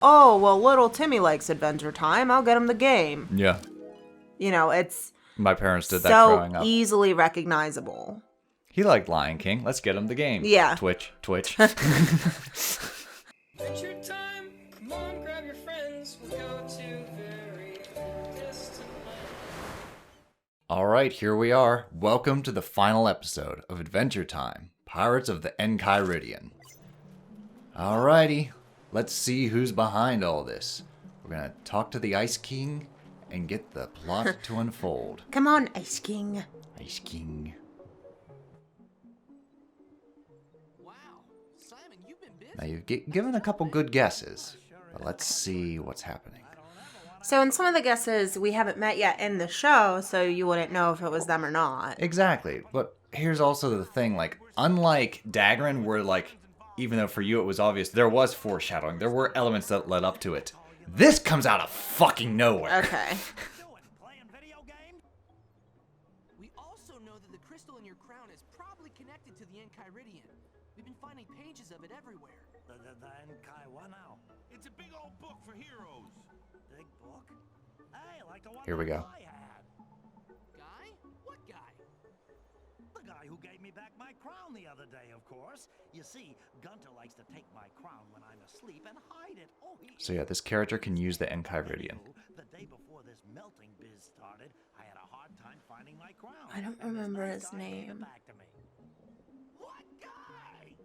oh, well, little Timmy likes Adventure Time. I'll get him the game. Yeah. You know, it's My parents did that so growing up. easily recognizable. He liked Lion King. Let's get him the game. Yeah. Twitch. Adventure time! Come on, grab your friends. We'll go to very distant lands. All right, here we are. Welcome to the final episode of Adventure Time, Pirates of the Enchiridion. Alrighty, let's see who's behind all this. We're gonna talk to the Ice King and get the plot to unfold. Come on, Ice King. Ice King. Wow, Simon, you've been busy. Now you've given a couple good guesses, but let's see what's happening. So in some of the guesses, we haven't met yet in the show, so you wouldn't know if it was them or not. Exactly, but here's also the thing, like, unlike Dagran, where, like, even though for you it was obvious, there was foreshadowing, there were elements that led up to it. This comes out of fucking nowhere. Okay. We also know that the crystal in your crown is probably connected to the Enchiridion. We've been finding pages of it everywhere. The Enkai what now? It's a big old book for heroes. Big book? Hey, like the one Here we go. I had. Guy? What guy? The guy who gave me back my crown the other day, of course. You see, Gunter likes to take my crown when I'm asleep and hide it. Oh, So yeah, this character can use the Enchiridion. The day before this melting biz started, I had a hard time finding my crown. I don't And this remember nice his guy gave it name. back to me. What guy?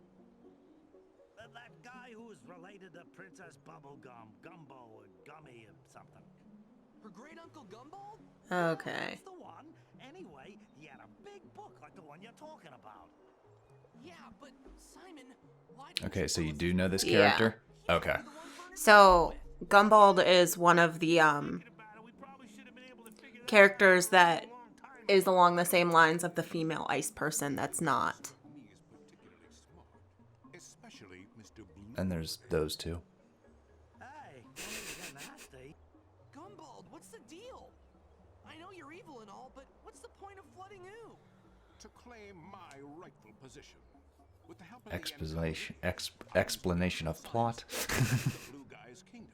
That guy who's related to Princess Bubblegum, Gumbo, or Gummy, or something. Her great uncle Gumball? Okay. That's the one. Anyway, he had a big book like the one you're talking about. Yeah, but Simon, why didn't Okay, so tell you us do know this Yeah. character? Okay. So Gumbald is one of the characters that is along the same lines of the female ice person that's not. And there's those two. Hey, don't get nasty. Gumball, what's the deal? I know you're evil and all, but what's the point of flooding you? To claim my rightful position. With the help of Explanation of plot. the Blue Guy's kingdom.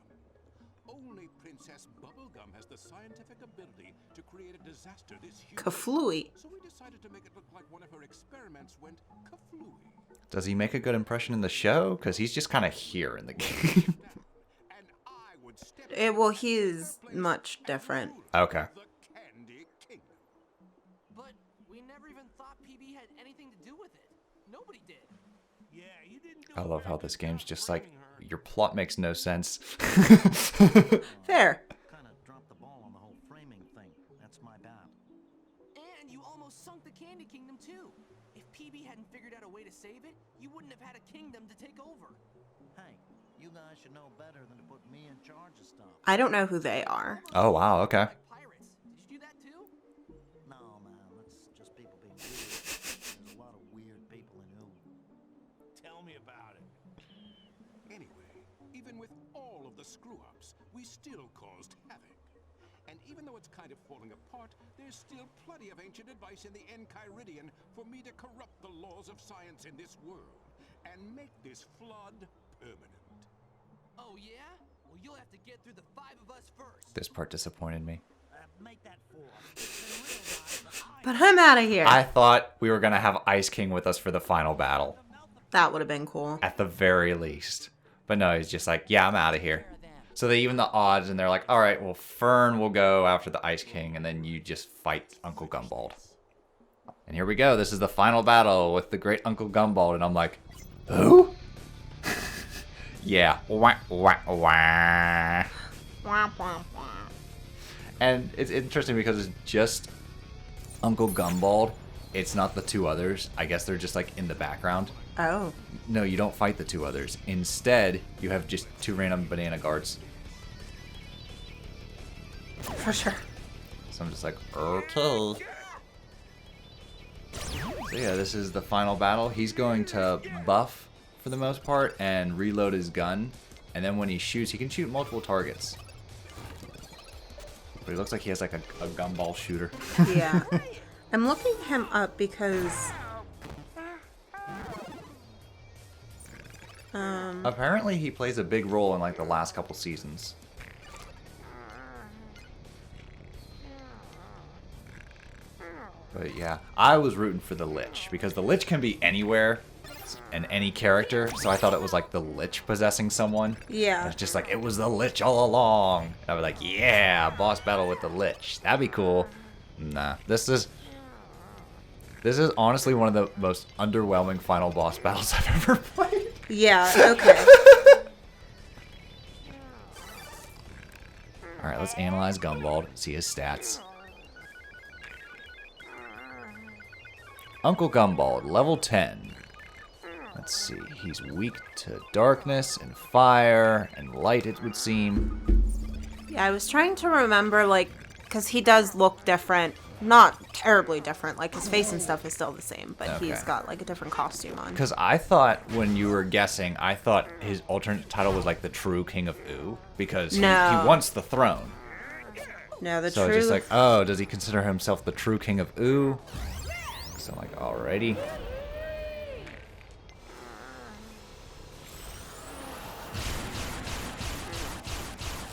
Only Princess Bubblegum has the scientific ability to create a disaster this huge. Kaflooey. So we decided to make it look like one of her experiments went kaflooey. Does he make a good impression in the show? Because he's just kind of here in the game. And I would step Well, he's much different. Okay. the Candy Kingdom. But we never even thought PB had anything to do with it. Nobody did. Yeah, you didn't do I a love very how good this job game's just like, framing her. your plot makes no sense. Fair. Kind of dropped the ball on the whole framing thing. That's my bad. And you almost sunk the Candy Kingdom too. If PB hadn't figured out a way to save it, you wouldn't have had a kingdom to take over. Hey, you guys should know better than to put me in charge of stuff. I don't know who they are. Oh, wow, okay. Like pirates. Did you do that too? No, man, that's just people being weird. There's a lot of weird people in who. Tell me about it. Anyway, even with all of the screw-ups, we still caused havoc. And even though it's kind of falling apart, there's still plenty of ancient advice in the Enchiridion for me to corrupt the laws of science in this world and make this flood permanent. Oh yeah? Well, you'll have to get through the 5 of us first. This part disappointed me. Make that 4. Then realize that But I'm out of here. I thought we were going to have Ice King with us for the final battle. That would have been cool. At the very least. But no, he's just like, yeah, I'm out of here. So they even the odds, and they're like, all right, well, Fern will go after the Ice King, and then you just fight Uncle Gumbald. And here we go. This is the final battle with the great Uncle Gumbald, and I'm like, who? Yeah. Wah, wah, wah. And it's interesting because it's just Uncle Gumbald. It's not the two others. I guess they're just like in the background. Oh. No, you don't fight the two others. Instead, you have just two random banana guards. For sure. So I'm just like, okay. So yeah, this is the final battle. He's going to buff for the most part and reload his gun. And then when he shoots, he can shoot multiple targets. But he looks like he has like a gumball shooter. Yeah. I'm looking him up because Apparently, he plays a big role in like the last couple seasons. But yeah, I was rooting for the Lich because the Lich can be anywhere and any character. So I thought it was like the Lich possessing someone. Yeah. And it's just like it was the Lich all along. And I was like, yeah, boss battle with the Lich. That'd be cool. Nah, this is honestly one of the most underwhelming final boss battles I've ever played. Yeah, okay. Alright, let's analyze Gumball, see his stats. Uncle Gumball, level 10. Let's see, he's weak to darkness and fire and light, it would seem. Yeah, I was trying to remember, like, because he does look different. Not terribly different. Like, his face and stuff is still the same, but Okay. he's got, like, a different costume on. Because I thought, when you were guessing, I thought his alternate title was like the true King of Ooh, because he wants the throne. No, the So true... it's just like, oh, does he consider himself the true King of Ooh? So I'm like, alrighty.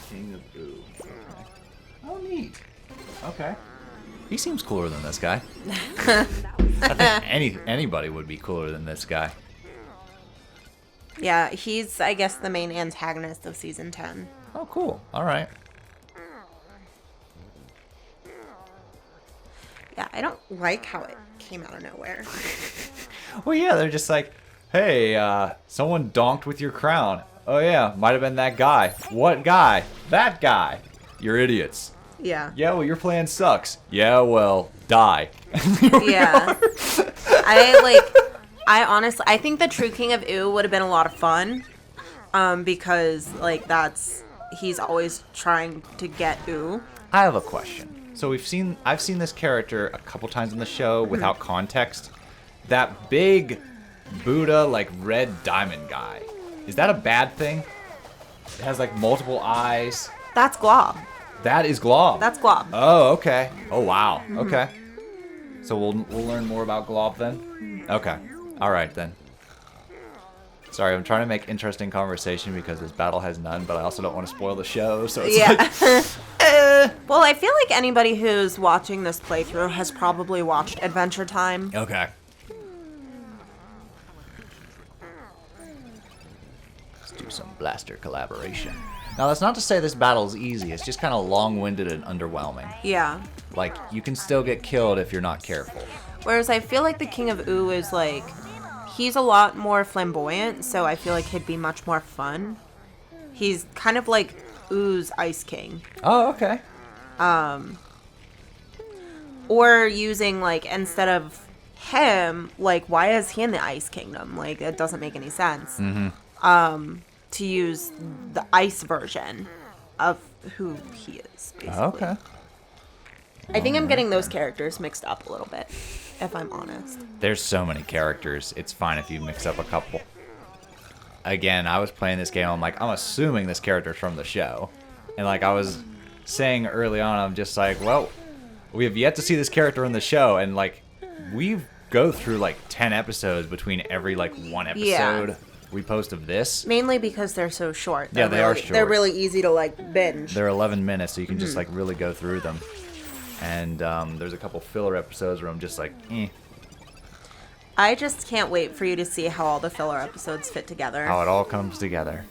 King of Ooh. Okay. Oh, neat. Okay. He seems cooler than this guy. I think anybody would be cooler than this guy. Yeah, he's, I guess, the main antagonist of Season 10. Oh, cool. Alright. Yeah, I don't like how it came out of nowhere. Well, yeah, they're just like, hey, someone donked with your crown. Oh, yeah, might have been that guy. What guy? That guy. You're idiots. Yeah. Yeah, well, your plan sucks. Yeah, well, die. Yeah. I honestly, I think the true King of Ooh would have been a lot of fun. Because, like, he's always trying to get Ooh. I have a question. So I've seen this character a couple times in the show without context. That big Buddha, like, red diamond guy. Is that a bad thing? It has, like, multiple eyes. That's Glob. That is Glob. That's Glob. Oh, okay. Oh, wow. Okay. So we'll learn more about Glob then? Okay. All right, then. Sorry, I'm trying to make interesting conversation because this battle has none, but I also don't want to spoil the show, so it's like... Well, I feel like anybody who's watching this playthrough has probably watched Adventure Time. Okay. Let's do some blaster collaboration. Now, that's not to say this battle is easy. It's just kind of long-winded and underwhelming. Yeah. Like, you can still get killed if you're not careful. Whereas I feel like the King of Ooh is like, he's a lot more flamboyant, so I feel like he'd be much more fun. He's kind of like Ooh's Ice King. Oh, okay. Or using, like, instead of him, like, why is he in the Ice Kingdom? Like, it doesn't make any sense. To use the ice version of who he is, basically. Okay. I think I'm getting those characters mixed up a little bit, if I'm honest. There's so many characters. It's fine if you mix up a couple. Again, I was playing this game. I'm like, I'm assuming this character's from the show. And like I was saying early on, I'm just like, well, we have yet to see this character in the show. And like, we go through like 10 episodes between every like one episode we post of this. Mainly because they're so short. Yeah, they are short. They're really easy to, like, binge. They're 11 minutes, so you can just like really go through them. And there's a couple filler episodes where I'm just like, eh. I just can't wait for you to see how all the filler episodes fit together. How it all comes together.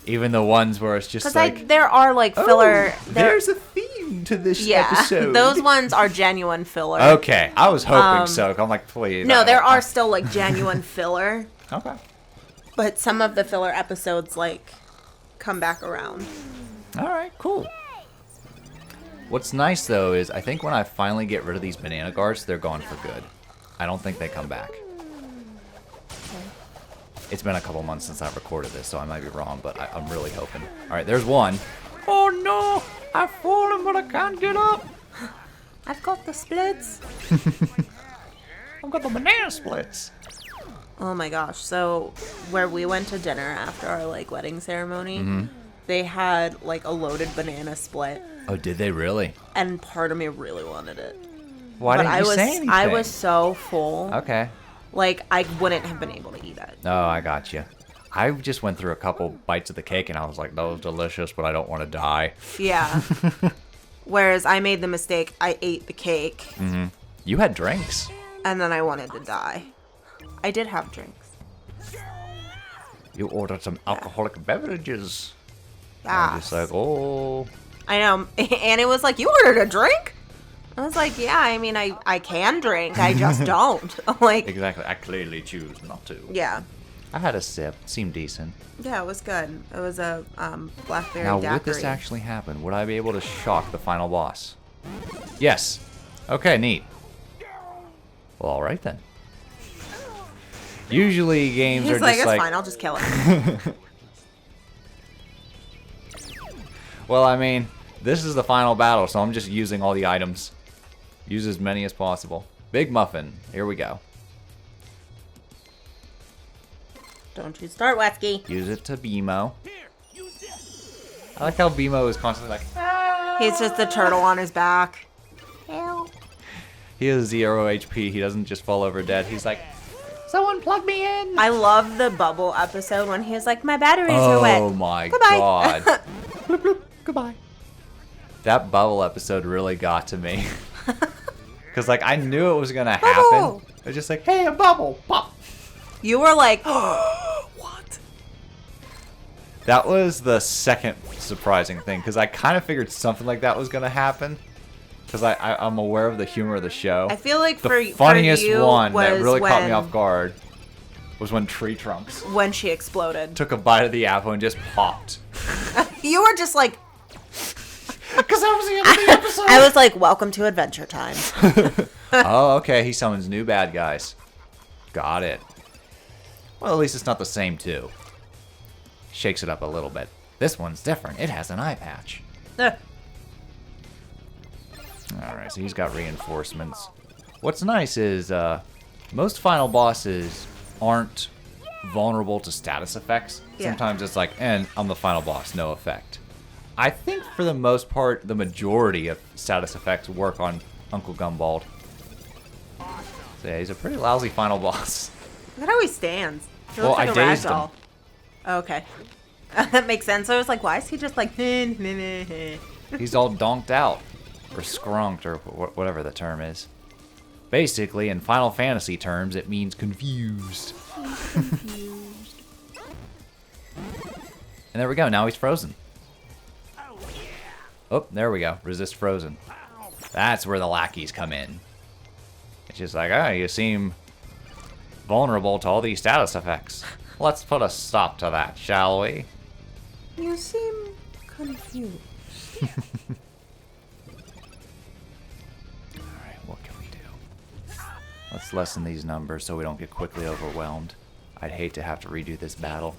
Even the ones where it's just Because like, there are, like, filler... there's a theme to this yeah, episode. those ones are genuine filler. Okay, I was hoping so. I'm like, please. No, there are still, like, genuine filler. Okay. But some of the filler episodes, like, come back around. All right, cool. What's nice, though, is I think when I finally get rid of these banana guards, they're gone for good. I don't think they come back. It's been a couple months since I've recorded this, so I might be wrong, but I'm really hoping. All right, there's one. Oh, no! I've fallen, but I can't get up. I've got the splits. I've got the banana splits. Oh my gosh. So where we went to dinner after our, like, wedding ceremony, they had, like, a loaded banana split. Oh, did they really? And part of me really wanted it. Why But didn't you say anything? I was so full. Okay. Like, I wouldn't have been able to eat it. Oh, I got you. I just went through a couple bites of the cake and I was like, that was delicious, but I don't want to die. Yeah. Whereas I made the mistake, I ate the cake. Mm-hmm. You had drinks. And then I wanted to die. I did have drinks. You ordered some alcoholic beverages. Yeah. I'm just like, oh. I know. Annie was like, you ordered a drink? I was like, yeah, I mean, I can drink. I just don't. Like, Exactly. I clearly choose not to. yeah. I had a sip. Seemed decent. Yeah, it was good. It was a blackberry Now, daiquiri. would this actually happen? Would I be able to shock the final boss? Yes. Okay, neat. Well, all right then. Usually games He's are like, just it's like, fine, I'll just kill it. well, I mean, this is the final battle, so I'm just using all the items. Use as many as possible. Big Muffin. Here we go. Don't you start, Watsky. Use it to BMO. I like how BMO is constantly like, He's just a turtle on his back. Help. he has 0 HP. He doesn't just fall over dead. He's like, someone plug me in. I love the bubble episode when he was like, my batteries are wet. Oh my Goodbye. god. Bloop, bloop. Goodbye. That bubble episode really got to me. Because, like, I knew it was going to happen. Bubble. It was just like, hey, a bubble. Pop. You were like, what? That was the second surprising thing. Because I kind of figured something like that was going to happen. Because I'm aware of the humor of the show. I feel like the funniest for you one that was really caught me when- off guard was when Tree Trunks When she exploded. took a bite of the apple and just popped. You were just like, Because that was the end of the episode. I was like, welcome to Adventure Time. Oh, okay. He summons new bad guys. Got it. Well, at least it's not the same two. Shakes it up a little bit. This one's different. It has an eye patch. Alright, so he's got reinforcements. What's nice is most final bosses aren't vulnerable to status effects. Yeah. Sometimes it's like, and I'm the final boss, no effect. I think for the most part, the majority of status effects work on Uncle Gumbald. So yeah, he's a pretty lousy final boss. Look at how he stands. He Well, looks like I a dazed rag doll. him. Oh, okay. That makes sense. I was like, why is he just like... He's all donked out. Or skrunked, or whatever the term is. Basically, in Final Fantasy terms, it means confused. And there we go, now he's frozen. Oh, there we go. Resist frozen. That's where the lackeys come in. It's just like, oh, you seem vulnerable to all these status effects. Let's put a stop to that, shall we? You seem confused. Alright, what can we do? Let's lessen these numbers so we don't get quickly overwhelmed. I'd hate to have to redo this battle.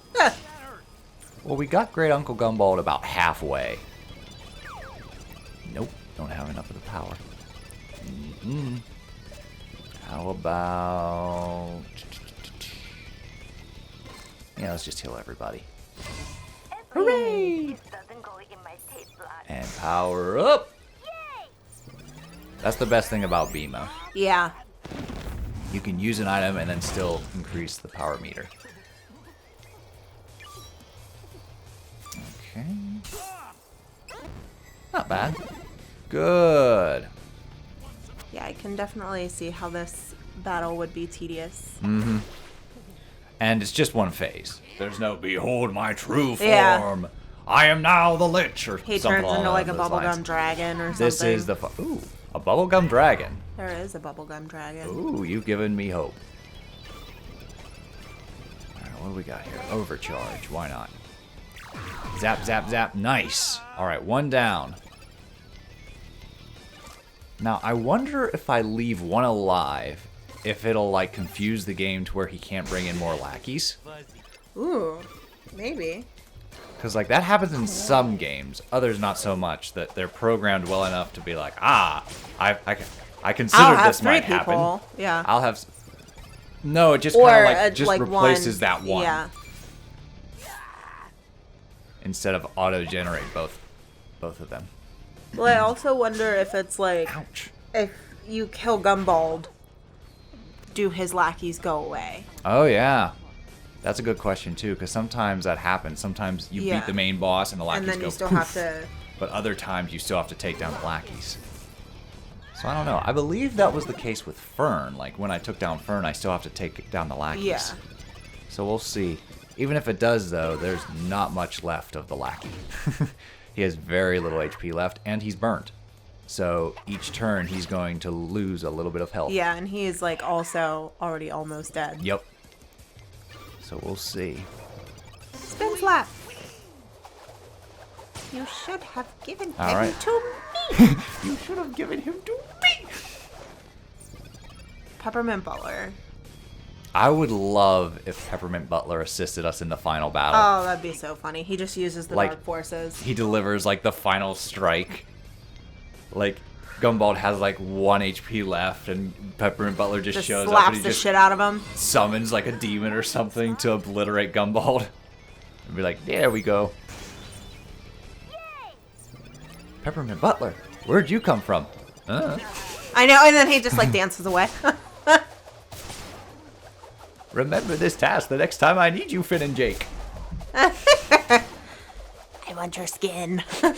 Well, we got Great Uncle Gumball about halfway. Nope, don't have enough of the power. How about... Yeah, let's just heal everybody. Hooray! And power up! That's the best thing about BMO. Yeah. You can use an item and then still increase the power meter. Okay. Not bad. Good. Yeah, I can definitely see how this battle would be tedious. Mm-hmm. And it's just one phase. There's no behold my true form. Yeah. I am now the Lich or He something turns into along like a those bubblegum lines. dragon or something. This is the ooh, a bubblegum dragon. There is a bubblegum dragon. Ooh, you've given me hope. Alright, what do we got here? Overcharge. Why not? Zap, zap, zap. Nice. Alright, one down. Now, I wonder if I leave one alive, if it'll, like, confuse the game to where he can't bring in more lackeys. Ooh, maybe. Because, like, that happens in some games. Others, not so much. That they're programmed well enough to be like, I consider I'll have this 3 might people. happen. Yeah. I'll have... No, it just Or kind of, like, just like replaces one. that one. Yeah. Instead of auto-generate both of them. Well, I also wonder if it's like, Ouch. if you kill Gumbald, do his lackeys go away? Oh, yeah. That's a good question, too, because sometimes that happens. Sometimes you beat the main boss and the lackeys and then go you still poof. have to. But other times you still have to take down the lackeys. So I don't know. I believe that was the case with Fern. Like, when I took down Fern, I still have to take down the lackeys. Yeah. So we'll see. Even if it does, though, there's not much left of the lackey. He has very little HP left, and he's burnt. So each turn, he's going to lose a little bit of health. Yeah, and he is like also already almost dead. Yep. So we'll see. Spin slap. You should have given him All right. to me. You should have given him to me. Peppermint Butler. I would love if Peppermint Butler assisted us in the final battle. Oh, that'd be so funny. He just uses the Like, dark forces. He delivers like the final strike. Like Gumball has like 1 HP left, and Peppermint Butler just shows up and slaps he the just shit out of him. summons like a demon or something to obliterate Gumball. And be like, there we go. Peppermint Butler, where'd you come from? I know, and then he just like dances away. Remember this task the next time I need you, Finn and Jake. I want your skin. All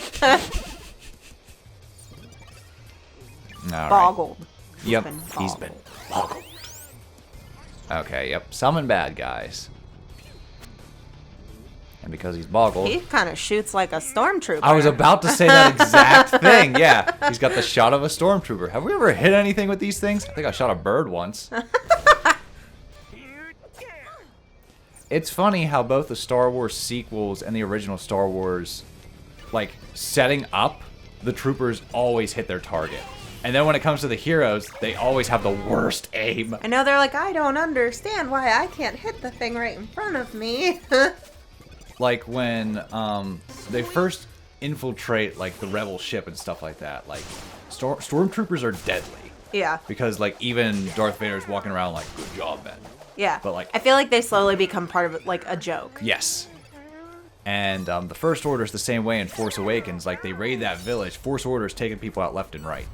right. Boggled. Yep, been he's been boggled. Okay, yep. Summon bad guys. And because he's boggled... He kind of shoots like a stormtrooper. I was about to say that exact thing, yeah. He's got the shot of a stormtrooper. Have we ever hit anything with these things? I think I shot a bird once. It's funny how both the Star Wars sequels and the original Star Wars, like, setting up, the troopers always hit their target. And then when it comes to the heroes, they always have the worst aim. I know, they're like, I don't understand why I can't hit the thing right in front of me. Like when they first infiltrate like the rebel ship and stuff like that, like stormtroopers are deadly. Yeah. Because like even Darth Vader's walking around like, good job, man. Yeah. But, like- I feel like they slowly become part of it, like a joke. Yes. And the First Order's the same way in Force Awakens. Like they raid that village, Force Order's taking people out left and right.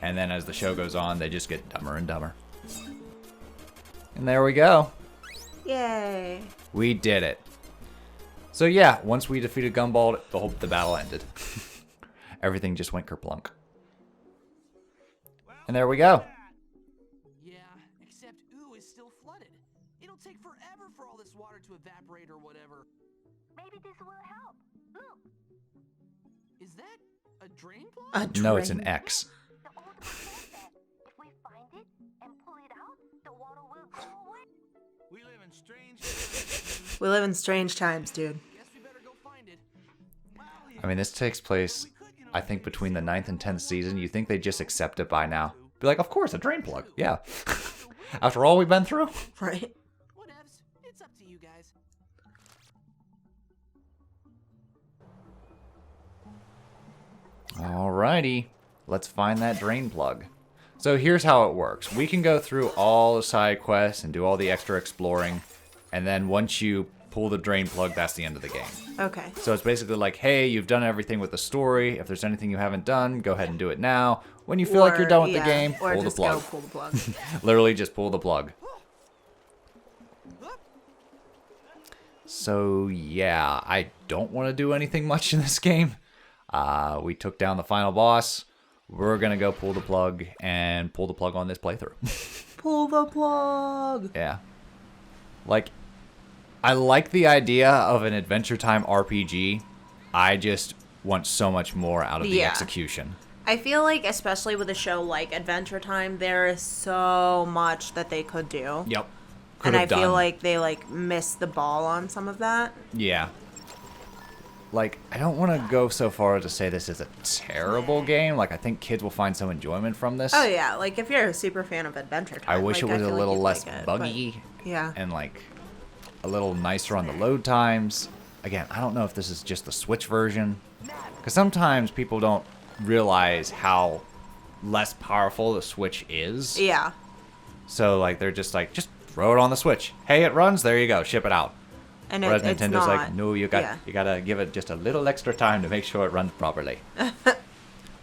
And then as the show goes on, they just get dumber and dumber. And there we go. Yay. We did it. So yeah, once we defeated Gumball, the battle ended. Everything just went kerplunk. And there we go. Yeah, except Ooh is still flooded. It'll take forever for all this water to evaporate or whatever. Maybe this will help. Look, Is that a drain plug? A No, it's drain. an X. the old one says that if we find it and pull it out, the water will go away. We live in strange times. We live in strange times, dude. Guess we better go find it. I mean, this takes place, I think, between the 9th and 10th season. You think they just accept it by now? Be like, of course, a drain plug. Yeah. After all we've been through? Right? Whatevs. It's up to you guys. Alrighty. Let's find that drain plug. So here's how it works. We can go through all the side quests and do all the extra exploring. And then once you pull the drain plug, that's the end of the game. Okay. So it's basically like, hey, you've done everything with the story. If there's anything you haven't done, go ahead and do it now. When you feel like you're done with the game, or pull the just plug. go pull the plug. Literally just pull the plug. So yeah, I don't want to do anything much in this game. We took down the final boss. We're going to go pull the plug and pull the plug on this playthrough. Pull the plug. Yeah. Like, I like the idea of an Adventure Time RPG. I just want so much more out of the Yeah. execution. I feel like, especially with a show like Adventure Time, there is so much that they could do. Yep. And I feel done. like they missed the ball on some of that. Yeah. Like, I don't want to go so far as to say this is a terrible game. Like, I think kids will find some enjoyment from this. Oh yeah, like if you're a super fan of Adventure Time, I wish like, it was a feel like little you'd less like it, but- buggy Yeah. and, like, a little nicer on the load times. Again, I don't know if this is just the Switch version. Because sometimes people don't realize how less powerful the Switch is. Yeah. So, like, they're just like, just throw it on the Switch. Hey, it runs. There you go. Ship it out. And Whereas it's Nintendo's not. like, no, you Yeah. gotta give it just a little extra time to make sure it runs properly.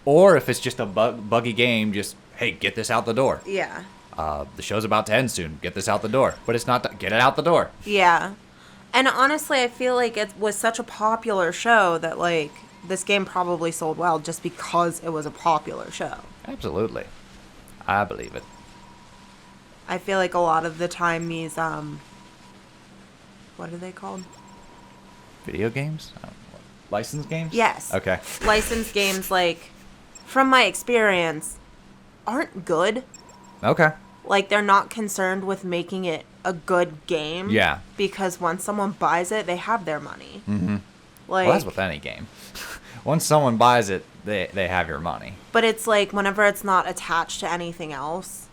Or if it's just a buggy game, just, hey, get this out the door. Yeah. The show's about to end soon. Get this out the door. But it's not. Get it out the door. Yeah. And honestly, I feel like it was such a popular show that, like, this game probably sold well just because it was a popular show. Absolutely. I believe it. I feel like a lot of the time these, what are they called? Video games? Licensed games? Yes. Okay. Licensed games, like, from my experience, aren't good. Okay. Like, they're not concerned with making it a good game. Yeah. Because once someone buys it, they have their money. Mm-hmm. Like, Well, that's with any game. Once someone buys it, they have your money. but it's like, whenever it's not attached to anything else,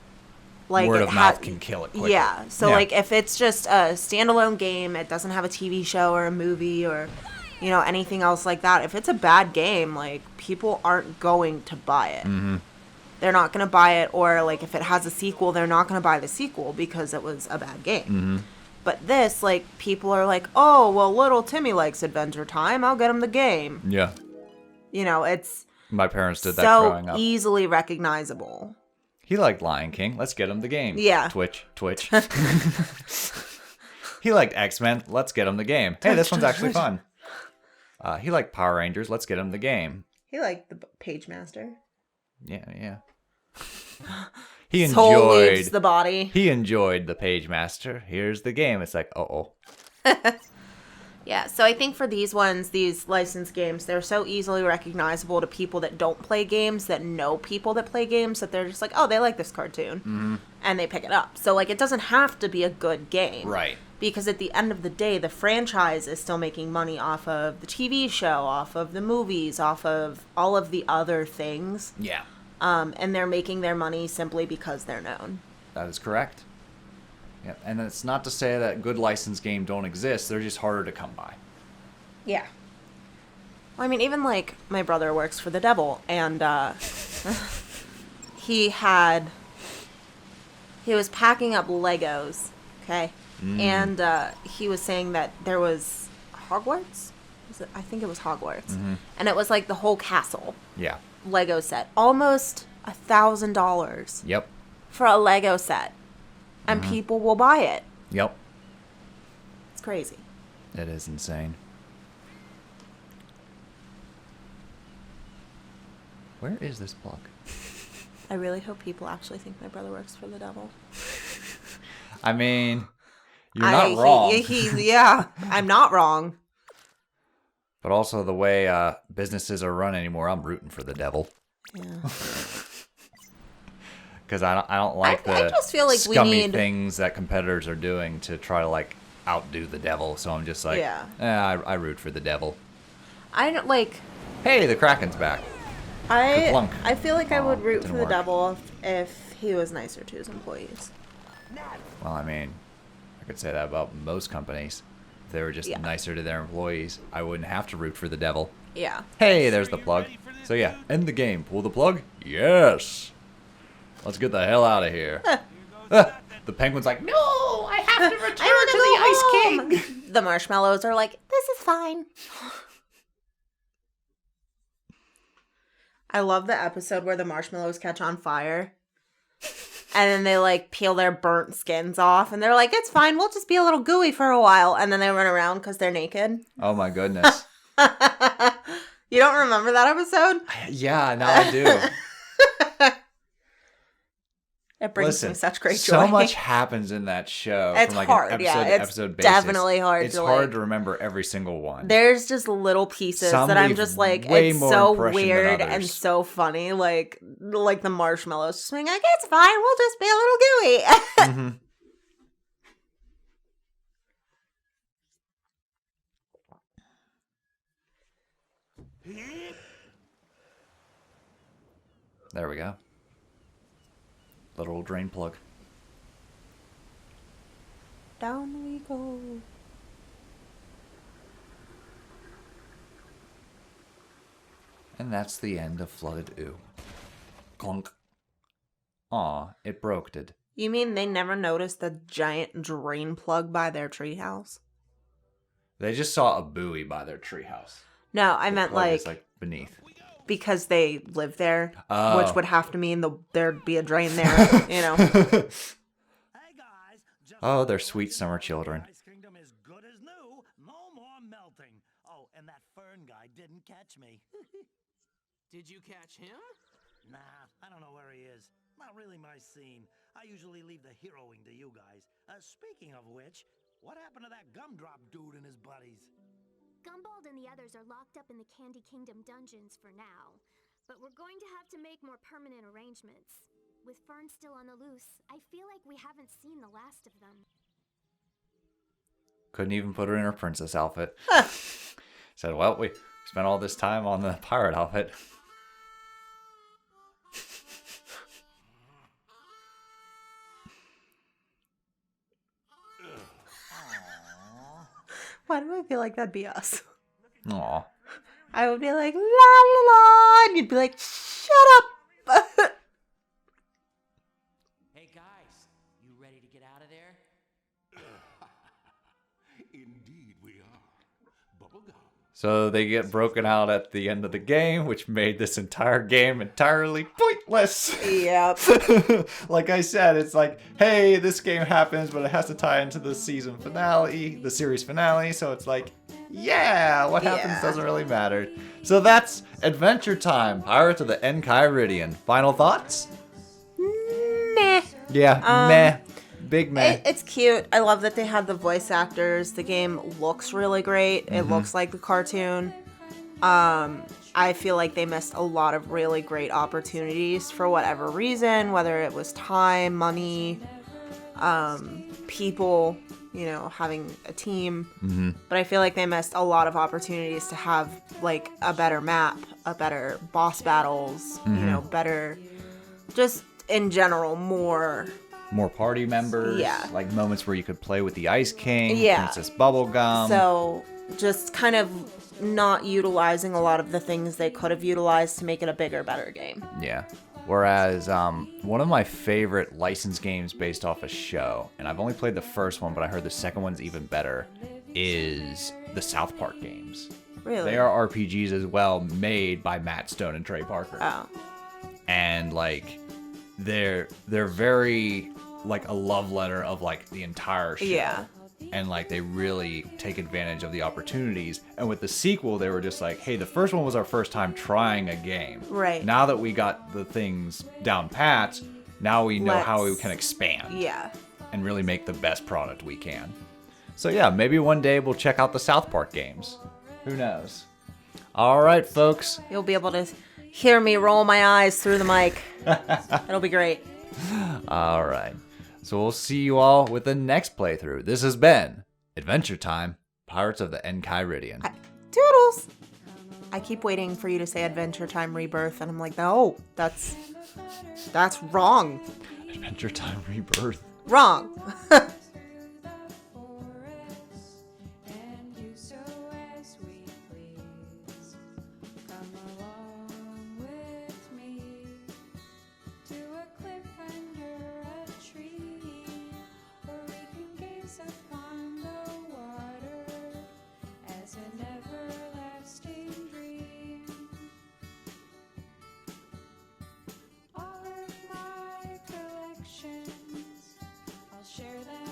like, Word it of mouth can kill it quickly. Yeah. So, Yeah. like, if it's just a standalone game, it doesn't have a TV show or a movie or, you know, anything else like that. If it's a bad game, like, people aren't going to buy it. Mm-hmm. They're not going to buy it, or, like, if it has a sequel, they're not going to buy the sequel because it was a bad game. Mm-hmm. But this, like, people are like, oh, well, little Timmy likes Adventure Time. I'll get him the game. Yeah. You know, it's My parents did that so growing up. easily recognizable. He liked Lion King. Let's get him the game. Yeah. Twitch. He liked X-Men. Let's get him the game. Hey, this one's actually fun. He liked Power Rangers. Let's get him the game. He liked the Page Master. Yeah. He Soul enjoyed leaves the body. He enjoyed the Page Master. Here's the game. It's like, uh-oh. Yeah, so I think for these ones, these licensed games, they're so easily recognizable to people that don't play games, that know people that play games, that they're just like, oh, they like this cartoon. Mm-hmm. And they pick it up. So, like, it doesn't have to be a good game. Right. Because at the end of the day, the franchise is still making money off of the TV show, off of the movies, off of all of the other things. Yeah. And they're making their money simply because they're known. That is correct. Yeah, and it's not to say that good licensed games don't exist. They're just harder to come by. Yeah. Well, I mean, even, like, my brother works for the devil, and he was packing up Legos, okay? And he was saying that there was Hogwarts? I think it was Hogwarts. Mm-hmm. And it was, like, the whole castle Yeah. Lego set. Almost $1,000 Yep. for a Lego set. And people will buy it. Yep. It's crazy. It is insane. Where is this plug? I really hope people actually think my brother works for the devil. I mean, you're not wrong. Yeah, I'm not wrong. But also the way businesses are run anymore, I'm rooting for the devil. Yeah. Because I don't like I the just feel like we scummy need- things that competitors are doing to try to, like, outdo the devil. So I'm just like, Yeah. I root for the devil. I don't like. Hey, the Kraken's back. Kaplunk. I feel like I would root didn't for the work. devil if he was nicer to his employees. Well, I mean, I could say that about most companies. If they were just Yeah. nicer to their employees, I wouldn't have to root for the devil. Yeah. Hey, there's the plug. So yeah, end the game. Pull the plug? Yes. Let's get the hell out of here. The penguin's like, no, I have to return to the Ice King. The marshmallows are like, this is fine. I love the episode where the marshmallows catch on fire. And then they, like, peel their burnt skins off. And they're like, it's fine. We'll just be a little gooey for a while. And then they run around because they're naked. Oh my goodness. You don't remember that episode? Yeah, now I do. It brings Listen, me such great joy. so much happens in that show. It's from like hard, an yeah, episode to it's episode basis. definitely hard It's to, hard like- to remember every single one. There's just little pieces Some that I'm leave just like, way it's more so impression than weird and others. so funny. Like the marshmallows just being like, it's fine. We'll just be a little gooey. Mhm. There we go. Little drain plug. Down we go. And that's the end of Flooded Ooh. Clunk. Aw, it broke-ed. You mean they never noticed the giant drain plug by their treehouse? They just saw a buoy by their treehouse. No, I The meant plug like, is, like beneath. because they live there, Oh. which would have to mean there'd be a drain there, you know. Hey guys, just Oh, so they're you sweet know, summer the children. Ice Kingdom is good as new. No more melting. Oh, and that Fern guy didn't catch me. Did you catch him? Nah, I don't know where he is. Not really my scene. I usually leave the heroing to you guys. Speaking of which, what happened to that gumdrop dude and his buddies? Gumbald and the others are locked up in the Candy Kingdom dungeons for now, but we're going to have to make more permanent arrangements. With Fern still on the loose, I feel like we haven't seen the last of them. Couldn't even put her in her princess outfit. Said, well, we spent all this time on the pirate outfit. Why do I feel like that'd be us? Aw. I would be like, la la la, and you'd be like, shut up. Hey guys, you ready to get out of there? Indeed we are. Bubblegum. So they get broken out at the end of the game, which made this entire game entirely pointless. Yep. Like I said, it's like, hey, this game happens, but it has to tie into the season finale, the series finale. So it's like, yeah, what happens Yeah. doesn't really matter. So that's Adventure Time, Pirates of the Enchiridion. Final thoughts? Meh. Yeah, meh. Big meh. It's cute. I love that they had the voice actors. The game looks really great. It looks like the cartoon. I feel like they missed a lot of really great opportunities for whatever reason, whether it was time, money, people, you know, having a team. But I feel like they missed a lot of opportunities to have like a better map, a better boss battles, you know, better, just in general, more. More party members. Yeah. Like moments where you could play with the Ice King, Yeah. Princess Bubblegum. So just kind of not utilizing a lot of the things they could have utilized to make it a bigger, better game. Yeah. Whereas one of my favorite licensed games based off a show, and I've only played the first one, but I heard the second one's even better, is the South Park games. Really? They are RPGs as well, made by Matt Stone and Trey Parker. Oh. And like they're very like a love letter of like the entire show. Yeah. And like they really take advantage of the opportunities. And with the sequel, they were just like, hey, the first one was our first time trying a game. Right. Now that we got the things down pat, now we know how we Let's- can expand Yeah. and really make the best product we can. So yeah, maybe one day we'll check out the South Park games. Who knows? All right, folks. You'll be able to hear me roll my eyes through the mic. It'll be great. All right. So we'll see you all with the next playthrough. This has been Adventure Time, Pirates of the Enchiridion. Toodles! I keep waiting for you to say Adventure Time Rebirth, and I'm like, no, that's wrong. Adventure Time Rebirth. Wrong. And do so as we please. Come along with me to a cliff under a tree, where we can gaze upon the water as an everlasting dream. All of my collections, I'll share them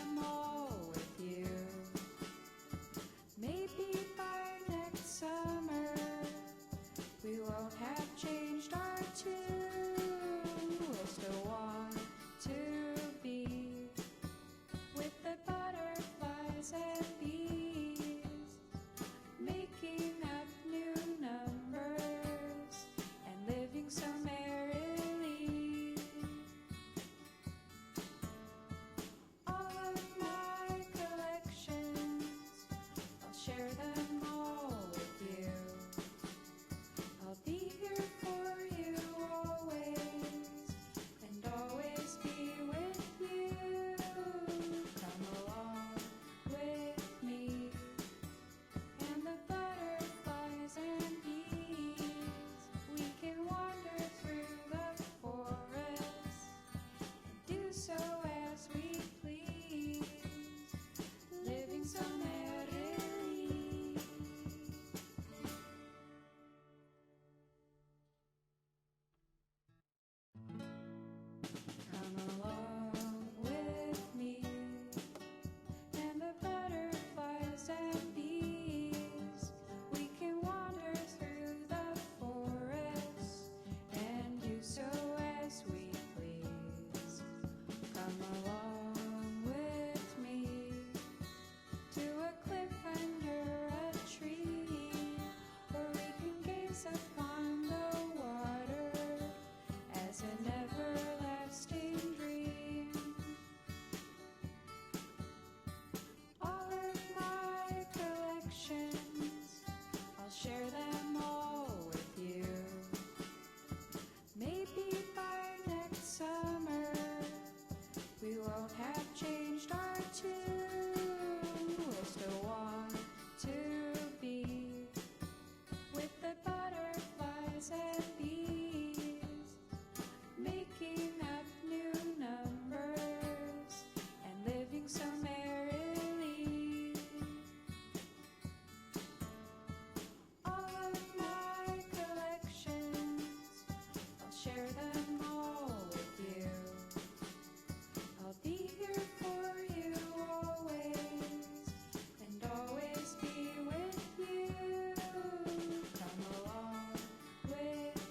piece of